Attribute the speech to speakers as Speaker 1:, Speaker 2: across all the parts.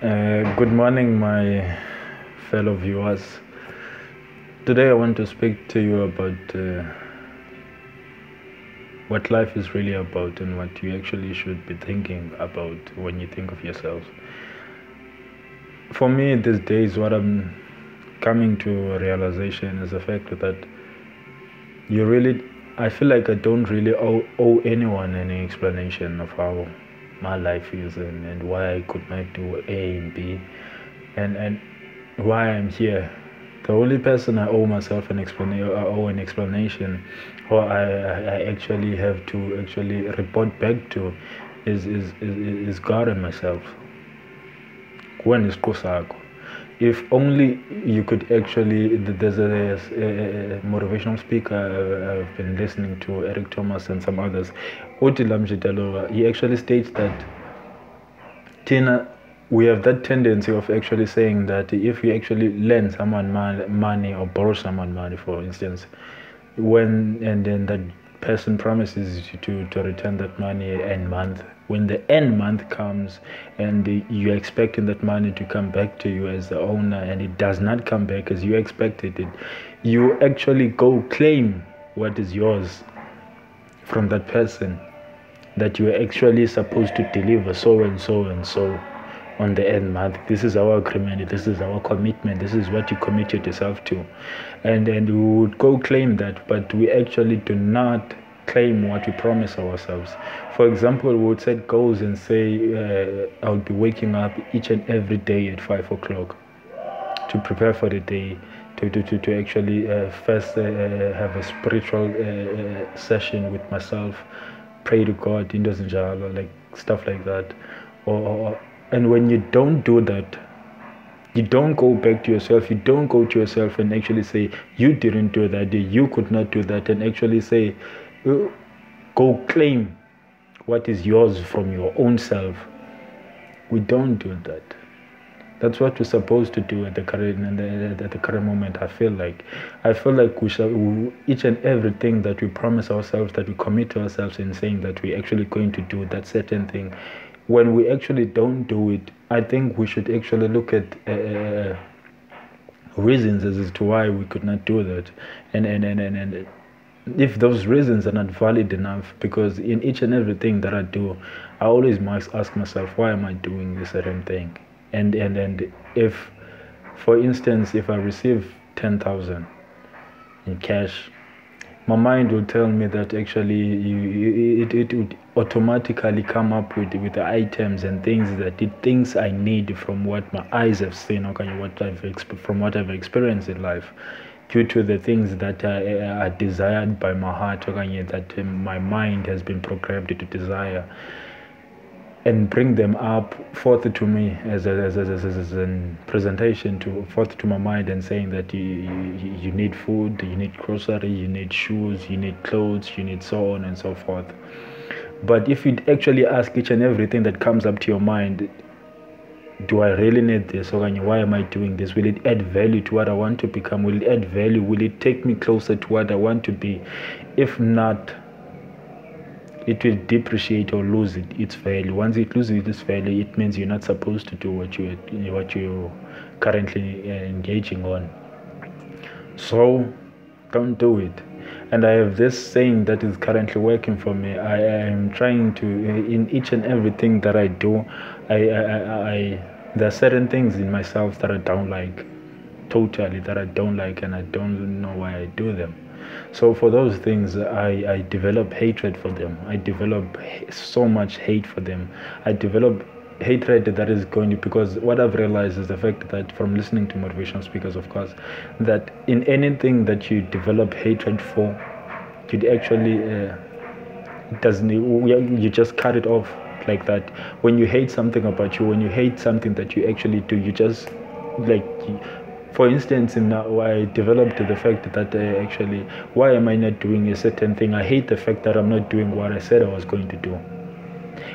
Speaker 1: Good morning, my fellow viewers. Today, I want to speak to you about what life is really about and what you actually should be thinking about when you think of yourself. For me, these days, what I'm coming to a realization is the fact that I feel like I don't really owe anyone any explanation of how my life is and why I could not do A and B and why I'm here. The only person I owe myself an explanation, or I actually have to actually report back to, is God and myself. When is Kosako? If only you could actually, there's a motivational speaker I've been listening to, Eric Thomas and some others, Otilam Jitalova, he actually states that Tina, we have that tendency of actually saying that if we actually lend someone money or borrow someone money, for instance, and then that person promises you to return that money end month, when the end month comes and you're expecting that money to come back to you as the owner and it does not come back as you expected it, you actually go claim what is yours from that person that you are actually supposed to deliver so and so and so on the end month. This is our agreement, this is our commitment, this is what you committed yourself to. And we would go claim that, but we actually do not claim what we promise ourselves. For example, we would set goals and say, I'll be waking up each and every day at 5 o'clock to prepare for the day, to actually first have a spiritual session with myself, pray to God, like stuff like that. And when you don't do that, you don't go back to yourself, you don't go to yourself and actually say, you didn't do that, you could not do that, and actually say, go claim what is yours from your own self. We don't do that. That's what we're supposed to do at the current moment. I feel like we shall, each and everything that we promise ourselves, that we commit to ourselves in saying that we're actually going to do that certain thing, when we actually don't do it, I think we should actually look at reasons as to why we could not do that, and if those reasons are not valid enough, because in each and everything that I do, I always must ask myself, why am I doing this certain thing? And if, for instance, if I receive 10,000 in cash, my mind will tell me that actually it would automatically come up with the items and things I need from what my eyes have seen, or from what I've experienced in life, due to the things that are desired by my heart, or that my mind has been programmed to desire, and bring them up forth to me as a presentation forth to my mind, and saying that you need food, you need grocery, you need shoes, you need clothes, you need so on and so forth. But if you actually ask each and everything that comes up to your mind, do I really need this? Or why am I doing this? Will it add value to what I want to become? Will it add value? Will it take me closer to what I want to be? If not, it will depreciate or lose its value. Once it loses its value, it means you're not supposed to do what you're currently engaging on. So don't do it. And I have this saying that is currently working for me. I am trying to, in each and everything that I do, there are certain things in myself that I don't like, totally, that I don't like, and I don't know why I do them. So for those things, I develop hatred for them. I develop so much hate for them. I develop hatred that is going to, because what I've realized is the fact that, from listening to motivational speakers, of course, that in anything that you develop hatred for, you'd actually you just cut it off like that. When you hate something about you, when you hate something that you actually do, you just like. For instance, I developed the fact that actually, why am I not doing a certain thing? I hate the fact that I'm not doing what I said I was going to do.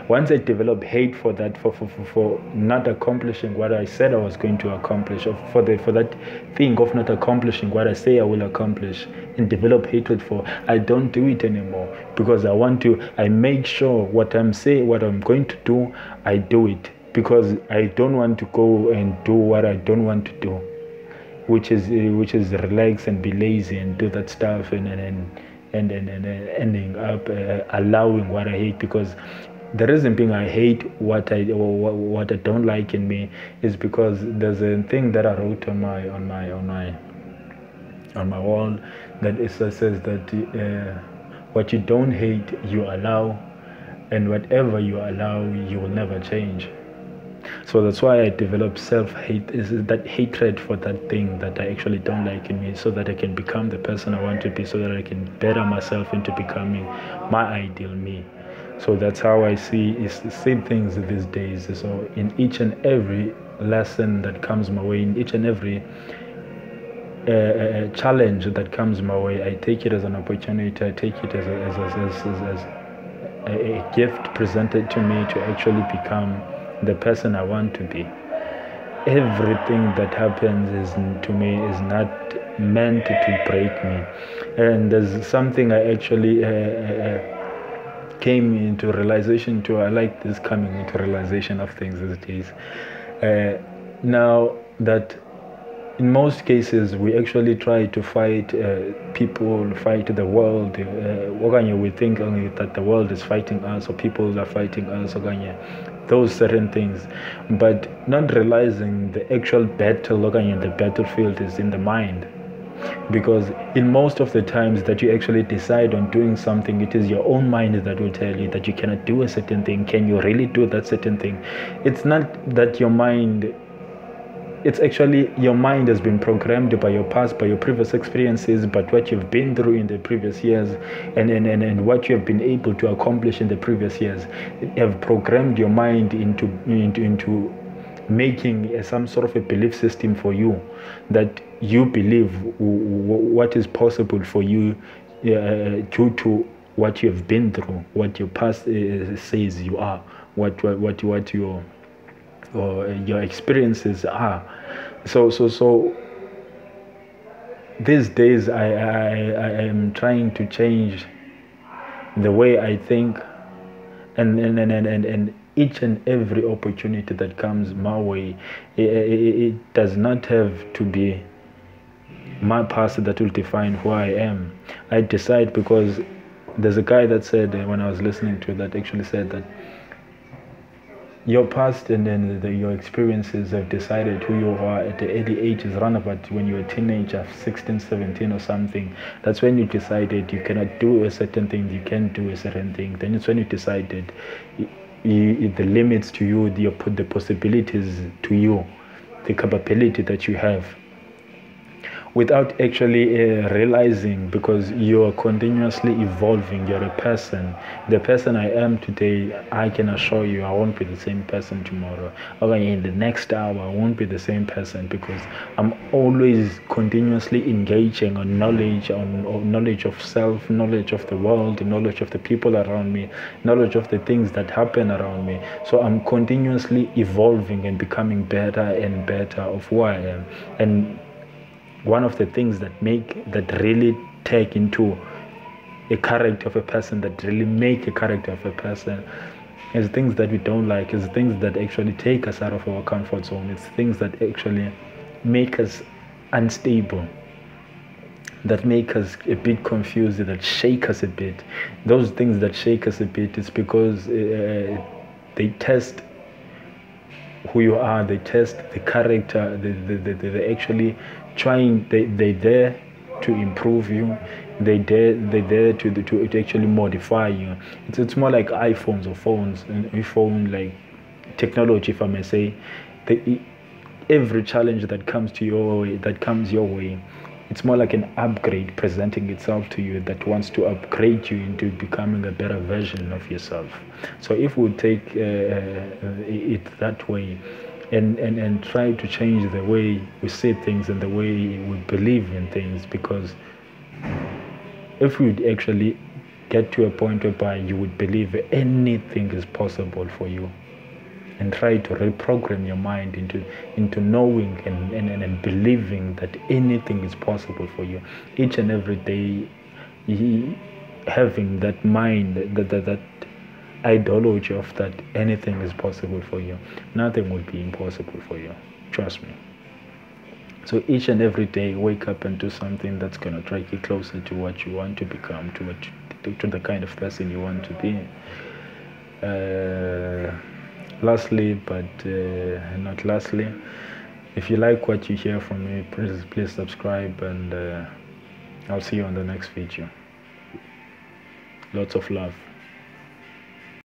Speaker 1: Once I develop hate for that, for not accomplishing what I said I was going to accomplish, or for that thing of not accomplishing what I say I will accomplish, and develop hatred for, I don't do it anymore, because I make sure what I'm going to do, I do it. because I don't want to go and do what I don't want to do, which is relax and be lazy and do that stuff and ending up allowing what I hate. Because the reason being I hate what I don't like in me is because there's a thing that I wrote on my wall that it says that what you don't hate you allow, and whatever you allow you will never change. So that's why I developed self-hate, is that hatred for that thing that I actually don't like in me, so that I can become the person I want to be, so that I can better myself into becoming my ideal me. So that's how I see it's the same things these days. So in each and every lesson that comes my way, in each and every challenge that comes my way, I take it as an opportunity. I take it as a gift presented to me to actually become the person I want to be. Everything that happens to me is not meant to break me. And there's something I actually came into realization to. I like this coming into realization of things these days. Now that in most cases we actually try to fight people, fight the world. We think that the world is fighting us, or people are fighting us, those certain things, but not realizing the actual battle in the battlefield is in the mind. Because in most of the times that you actually decide on doing something, it is your own mind that will tell you that you cannot do a certain thing. Can you really do that certain thing? It's not that your mind, it's actually your mind has been programmed by your past, by your previous experiences, but what you've been through in the previous years, and what you have been able to accomplish in the previous years, have programmed your mind into making some sort of a belief system for you, that you believe what is possible for you due to what you have been through, what your past says you are, what your experiences are. So these days I am trying to change the way I think, and each and every opportunity that comes my way, it does not have to be my past that will define who I am. I decide, because there's a guy that said, when I was listening to that, actually said that your past and then your experiences have decided who you are at the early ages, around about when you're a teenager, 16, 17 or something. That's when you decided you cannot do a certain thing, you can't do a certain thing. Then it's when you decided the limits to you, the possibilities to you, the capability that you have, without actually realizing, because you're continuously evolving. You're a person. The person I am today, I can assure you I won't be the same person tomorrow. Or in the next hour, I won't be the same person, because I'm always continuously engaging on knowledge, on knowledge of self, knowledge of the world, knowledge of the people around me, knowledge of the things that happen around me. So I'm continuously evolving and becoming better and better of who I am. And one of the things that really take into a character of a person, that really make a character of a person, is things that we don't like, is things that actually take us out of our comfort zone. It's things that actually make us unstable, that make us a bit confused, that shake us a bit. Those things that shake us a bit is because they test who you are, they test the character, they actually trying, they're there to improve you, they're there to actually modify you. It's more like iPhones or phones, and phone like technology, if I may say. Every challenge that comes your way, it's more like an upgrade presenting itself to you, that wants to upgrade you into becoming a better version of yourself. So if we take it that way, and try to change the way we see things and the way we believe in things, because if we would actually get to a point whereby you would believe anything is possible for you, and try to reprogram your mind into knowing and believing that anything is possible for you, each and every day, having that mind, ideology of that anything is possible for you. Nothing will be impossible for you. Trust me. So each and every day, wake up and do something that's gonna drag you closer to what you want to become, to the kind of person you want to be. Lastly, but not lastly, if you like what you hear from me, please subscribe, and I'll see you on the next video. Lots of love.